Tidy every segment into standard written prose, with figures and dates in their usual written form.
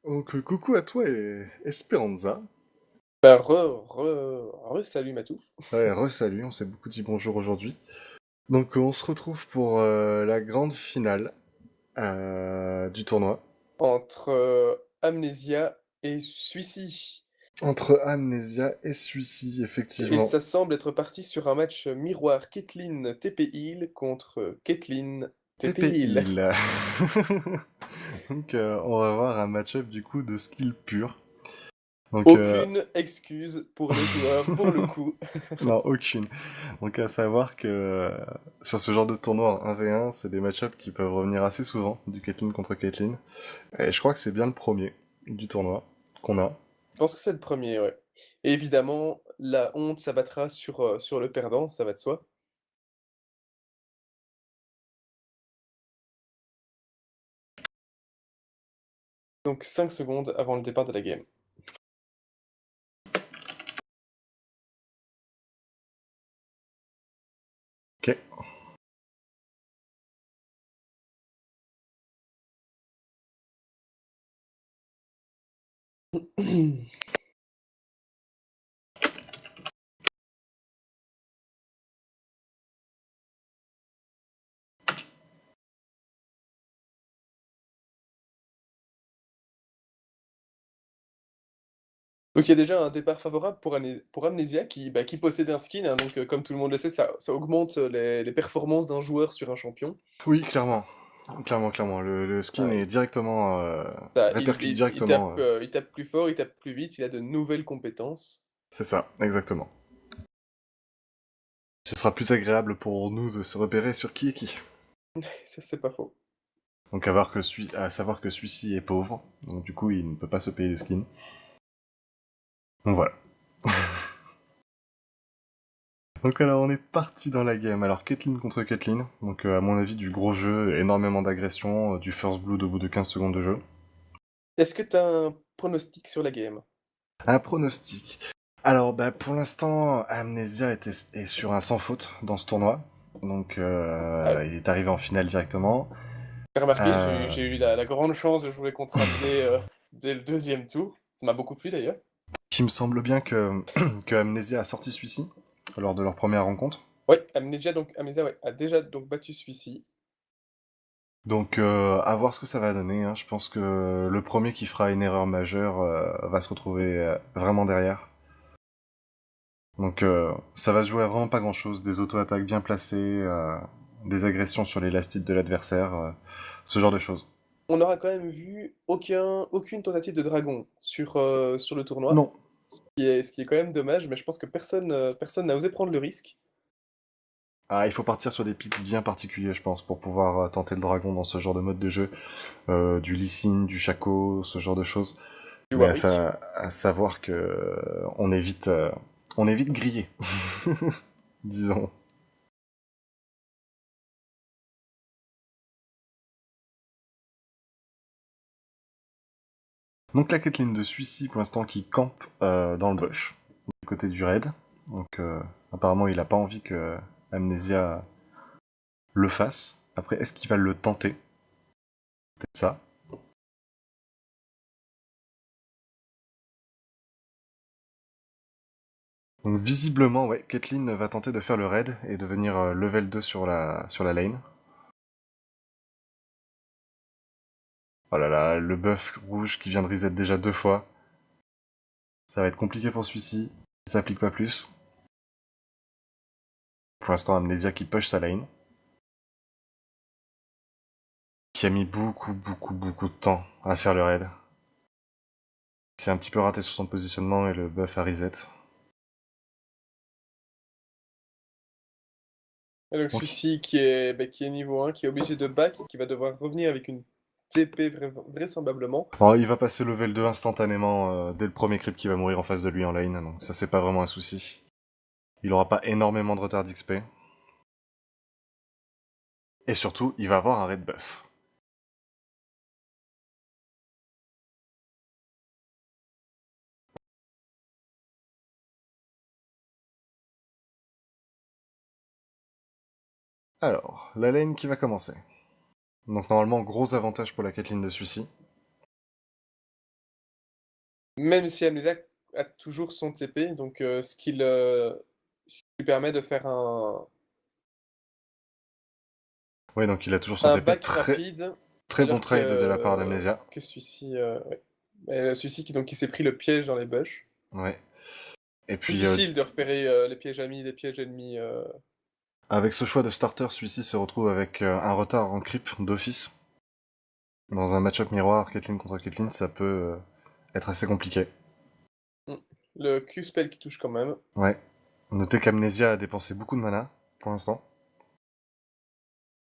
Donc, coucou à toi et Esperanza. Bah, salut Matou. Ouais, re-salut, on s'est beaucoup dit bonjour aujourd'hui. Donc, on se retrouve pour la grande finale du tournoi Entre Amnésia et Suici. entre Amnesia et Suici, Et effectivement. ça semble être parti sur un match miroir Caitlyn TP Heal contre Caitlyn TP Heal. TPI, là. Donc, on va voir un match-up du coup de skill pur. Donc, Aucune excuse pour les joueurs pour le coup. non, aucune. Donc, à savoir que sur ce genre de tournoi en 1v1, c'est des match-ups qui peuvent revenir assez souvent, du Caitlyn contre Caitlyn. Et je crois que c'est bien le premier du tournoi qu'on a. Je pense que c'est le premier, ouais. Et évidemment, la honte s'abattra sur le perdant, ça va de soi. Donc 5 secondes avant le départ de la game. Ok. Donc il y a déjà un départ favorable pour Amnesia qui possède un skin, hein, donc comme tout le monde le sait, ça augmente les performances d'un joueur sur un champion. Oui, clairement. Clairement, clairement. Le skin Ah, est directement... ça, répercute directement. il tape plus fort, il tape plus vite, il a de nouvelles compétences. C'est ça, exactement. Ce sera plus agréable pour nous de se repérer sur qui est qui. Ça, c'est pas faux. Donc à savoir que celui-ci est pauvre, donc du coup il ne peut pas se payer de skin. Donc voilà. Donc alors on est parti dans la game. Alors Caitlyn contre Caitlyn. Donc à mon avis du gros jeu, énormément d'agression, du first blood au bout de 15 secondes de jeu. Est-ce que t'as un pronostic sur la game? Un pronostic. Alors, bah, pour l'instant, est sur un sans faute dans ce tournoi. Donc, Ah, il est arrivé en finale directement. t'as remarqué, Euh, j'ai eu la grande chance de jouer contre Amné dès le deuxième tour. Ça m'a beaucoup plu d'ailleurs. qui me semble bien que, que Amnesia a sorti celui-ci lors de leur première rencontre. Ouais, Amnesia ouais, a déjà donc battu celui-ci. Donc, à voir ce que ça va donner, hein. Je pense que le premier qui fera une erreur majeure va se retrouver vraiment derrière. Donc, ça va se jouer à vraiment pas grand-chose. Des auto-attaques bien placées, des agressions sur l'élastique de l'adversaire, ce genre de choses. On n'aura quand même vu aucune tentative de dragon sur le tournoi. Non. Ce qui est quand même dommage, mais je pense que personne n'a osé prendre le risque. Ah, il faut partir sur des pics bien particuliers, je pense, pour pouvoir tenter le dragon dans ce genre de mode de jeu. Du Lee Sin, du Shaco, ce genre de choses. Du Mais Warwick. à savoir que on est vite grillé, disons. Donc la Caitlyn de Suissy, pour l'instant, qui campe dans le bush, du côté du raid. Donc apparemment, il a pas envie que Amnesia le fasse. Après, est-ce qu'il va le tenter? C'est ça. Donc visiblement, ouais, Caitlyn va tenter de faire le raid et de venir level 2 sur la lane. Oh là là, le buff rouge qui vient de reset déjà 2 fois. Ça va être compliqué pour celui-ci. Ça s'applique pas plus. Pour l'instant, Amnesia qui push sa lane. Qui a mis beaucoup, beaucoup, beaucoup de temps à faire le raid. Il s'est un petit peu raté sur son positionnement et le buff a reset. Et donc Donc, celui-ci qui est niveau 1, qui est obligé de back, qui va devoir revenir avec une TP vraisemblablement. bon, il va passer level 2 instantanément dès le premier creep qui va mourir en face de lui en lane. Donc ça, c'est pas vraiment un souci. Il aura pas énormément de retard d'XP. Et surtout, il va avoir un raid buff. Alors, la lane qui va commencer. Donc normalement, gros avantage pour la Caitlyn de celui-ci. Même si Amnesia a toujours son TP, donc ce qui lui permet de faire Ouais, donc il a toujours son un TP. back Très, rapide, très bon alors trade de la part d'Amnesia. que celui-ci, ouais. Celui-ci qui s'est pris le piège dans les bush. Ouais. Et puis, Difficile de repérer les pièges amis des pièges ennemis. avec ce choix de starter, celui-ci se retrouve avec un retard en creep d'office. Dans un match-up miroir, Caitlyn contre Caitlyn, ça peut être assez compliqué. Mm. Le Q-spell qui touche quand même. Ouais. Notez qu'Amnesia a dépensé beaucoup de mana, pour l'instant.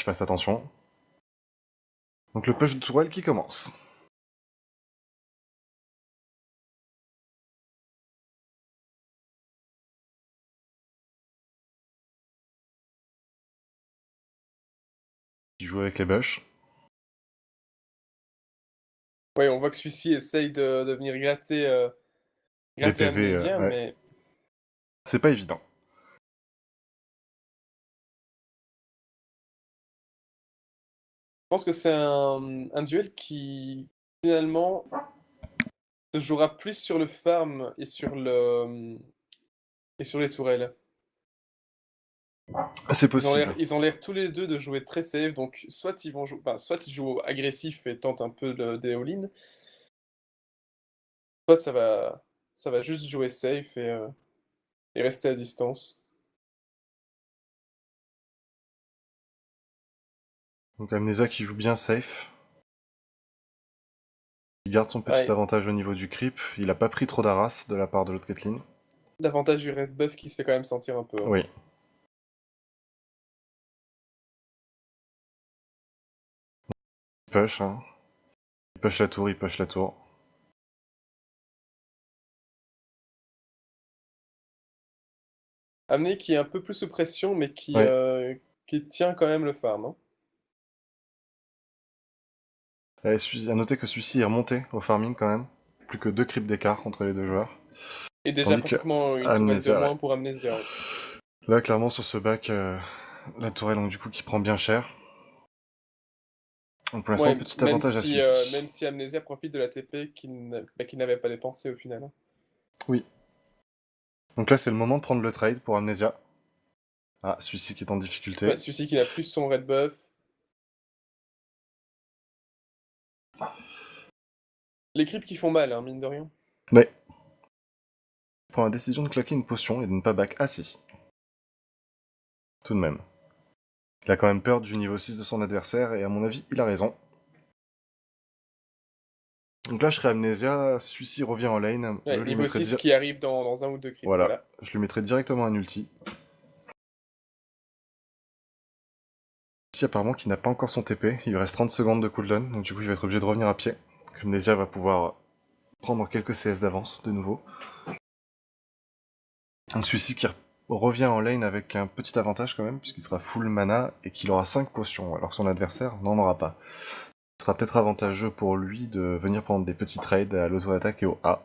Je fasse attention. Donc le push de tourelle qui commence. Il joue avec les bush. Ouais, on voit que celui-ci essaye de venir Les gratter PV, Amnesia, ouais. mais C'est pas évident. je pense que c'est un duel qui, finalement, se jouera plus sur le farm et sur les tourelles. C'est possible. Ils ont l'air tous les deux de jouer très safe, donc soit ils jouent agressif et tentent un peu des all-in, soit ça va juste jouer safe et rester à distance. Donc Amnesia qui joue bien safe. Il garde son petit Ouais, avantage au niveau du creep. Il a pas pris trop d'arras de la part de l'autre Caitlyn. l'avantage du red buff qui se fait quand même sentir un peu, hein. Oui. Il push, hein. Il push la tour, il push la tour. Amné qui est un peu plus sous pression, mais Ouais. qui tient quand même le farm, hein. Et à noter que celui-ci est remonté au farming quand même. Plus que 2 creeps d'écart entre les deux joueurs. Et déjà Tandis que pratiquement une tourelle de Amnesia, ouais. moins pour Amnesia, ouais. Là, clairement, sur ce back, la tourelle, donc, du coup, qui prend bien cher. Donc, pour l'instant, Ouais, petit avantage à celui-ci. même si Amnesia profite de la TP qu'il n'avait pas dépensé au final, hein. Oui. Donc là, c'est le moment de prendre le trade pour Amnesia. Ah, celui-ci qui est en difficulté. Ouais, celui-ci qui n'a plus son red buff. Les creeps qui font mal, hein, mine de rien. Ouais. Il prend la décision de claquer une potion et de ne pas back. Ah si. Tout de même. Il a quand même peur du niveau 6 de son adversaire, et à mon avis, il a raison. Donc là, je serai Amnesia, celui-ci revient en lane, je Ouais, lui niveau mettrai 6 qui arrive dans un ou deux creeps, voilà, voilà. je lui mettrai directement un ulti. Ici, apparemment, qui n'a pas encore son TP, il lui reste 30 secondes de cooldown, donc du coup, il va être obligé de revenir à pied. Donc, Amnesia va pouvoir prendre quelques CS d'avance, de nouveau. Donc celui-ci qui revient en lane avec un petit avantage quand même, puisqu'il sera full mana et qu'il aura 5 potions, alors que son adversaire n'en aura pas. Ce sera peut-être avantageux pour lui de venir prendre des petits trades à l'auto-attaque et au A,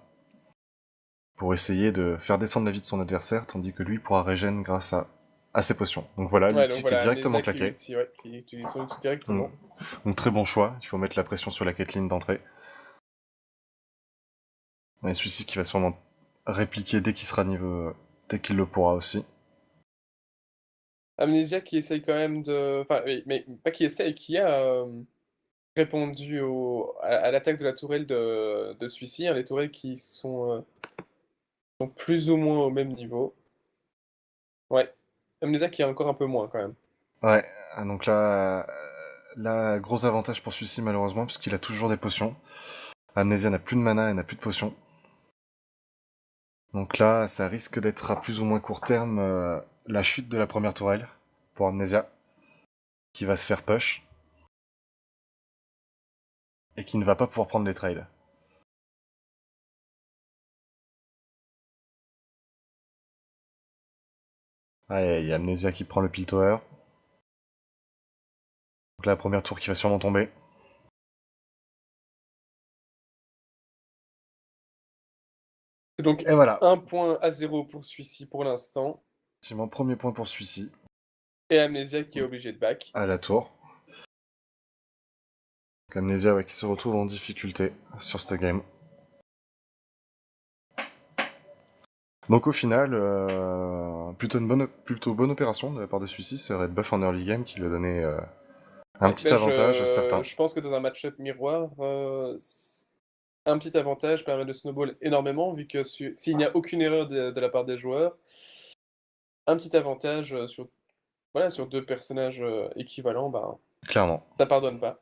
pour essayer de faire descendre la vie de son adversaire, tandis que lui pourra régène grâce à ses potions. Donc voilà, Ouais, donc l'ulti qui est voilà, directement Amnesia claqué. qui utilise son outil Mm. directement. Donc très bon choix, il faut mettre la pression sur la Caitlyn d'entrée. Et celui-ci qui va sûrement répliquer dès qu'il sera niveau... dès qu'il le pourra aussi. Amnesia qui essaye quand même de... Enfin, oui, mais pas qui essaye, qui a répondu à l'attaque de la tourelle de celui-ci, hein, les tourelles qui sont plus ou moins au même niveau. Ouais, Amnesia qui a encore un peu moins quand même. Ouais, donc là, gros avantage pour celui-ci malheureusement, puisqu'il a toujours des potions. Amnesia n'a plus de mana et n'a plus de potions. Donc là, ça risque d'être à plus ou moins court terme la chute de la première tourelle pour Amnesia, qui va se faire push, et qui ne va pas pouvoir prendre les trades. Ah, il y a Amnesia qui prend le pile tower. Donc là, la première tour qui va sûrement tomber. C'est donc Et voilà, 1 point à 0 pour celui-ci pour l'instant. effectivement, premier point pour celui-ci, Et Amnesia qui est obligé de back. à la tour. Donc Amnesia ouais, qui se retrouve en difficulté sur cette game. Donc au final, plutôt bonne opération de la part de celui-ci, c'est Red Buff en early game qui lui a donné un Ouais, petit ben avantage certain. je pense que dans un match-up miroir, un petit avantage permet de snowball énormément, vu que s'il n'y a aucune erreur de la part des joueurs, un petit avantage sur, voilà, sur deux personnages équivalents, ben, Clairement. ça pardonne pas.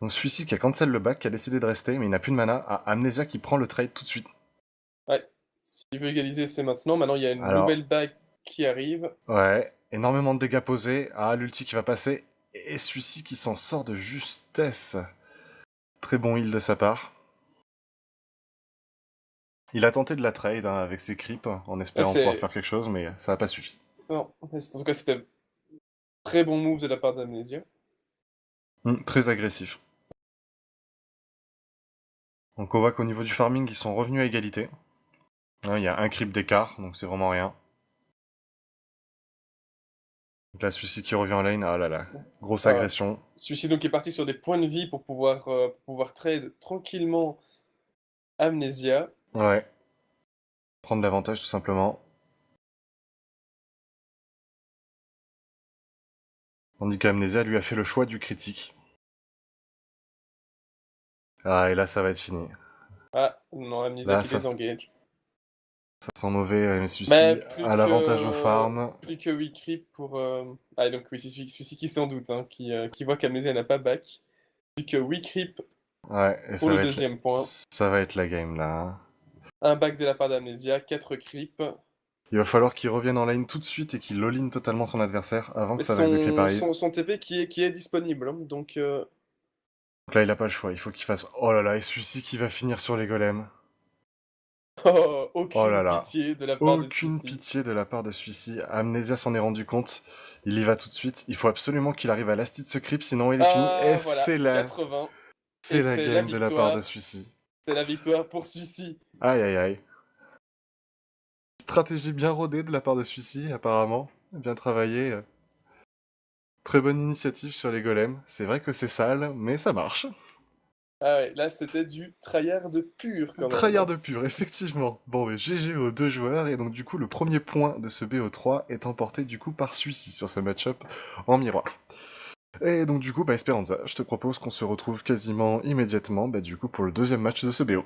Donc celui-ci qui a cancel le back, qui a décidé de rester, mais il n'a plus de mana, à Amnesia qui prend le trade tout de suite. Ouais, s'il veut égaliser, c'est maintenant. Maintenant, il y a une Alors, nouvelle bague qui arrive. ouais, énormément de dégâts posés, l'ulti qui va passer, et celui-ci qui s'en sort de justesse. Très bon heal de sa part. Il a tenté de la trade avec ses creeps, en Ah, espérant pouvoir faire quelque chose, mais ça n'a pas suffi. Non, en tout cas, c'était très bon move de la part d'Amnesia. Très agressif. Donc on voit qu'au niveau du farming, ils sont revenus à égalité. Il y a un creep d'écart, donc c'est vraiment rien. Donc là, celui-ci qui revient en lane, oh là là, grosse Ah, agression. celui-ci donc est parti sur des points de vie pour pouvoir trade tranquillement Amnesia. Ouais. Prendre l'avantage tout simplement. Tandis qu'Amnesia lui a fait le choix du critique. Ah, et là, ça va être fini. Ah, non, Amnesia Là, qui désengage. ça sent mauvais, mais Mais celui-ci a l'avantage au farm. plus que 8 creeps pour... Ah, donc oui, c'est celui-ci qui s'en doute, hein, qui voit qu'Amnesia n'a pas back. Plus que 8 creeps Ouais, et pour le deuxième point. ça va être la game là. Un back de la part d'Amnesia, 4 creeps. Il va falloir qu'il revienne en lane tout de suite et qu'il all-in totalement son adversaire avant Mais que sa vague de creep arrive. son TP qui est disponible, hein, donc... Donc là, il a pas le choix, il faut qu'il fasse... Oh là là, et celui-ci qui va finir sur les golems. Oh, Oh là aucune là. pitié de la part de Aucune celui-ci. pitié de la part de celui-ci. Amnesia s'en est rendu compte. Il y va tout de suite. Il faut absolument qu'il arrive à l'asti de ce creep, sinon il est fini. Et Ah, voilà, 80. c'est Et la c'est la game de la part de victoire. celui-ci. C'est la victoire pour celui-ci. Aïe aïe aïe. Stratégie bien rodée de la part de celui-ci, apparemment. Bien travaillé. Très bonne initiative sur les golems. C'est vrai que c'est sale, mais ça marche. Ah ouais, là c'était du tryhard pur quand même, Tryhard hein. de pur, effectivement. Bon, mais GG aux deux joueurs, et donc du coup, le premier point de ce BO3 est emporté du coup par celui-ci sur ce match-up en miroir. Et donc du coup, Esperanza, je te propose qu'on se retrouve quasiment immédiatement, du coup, pour le deuxième match de ce BO.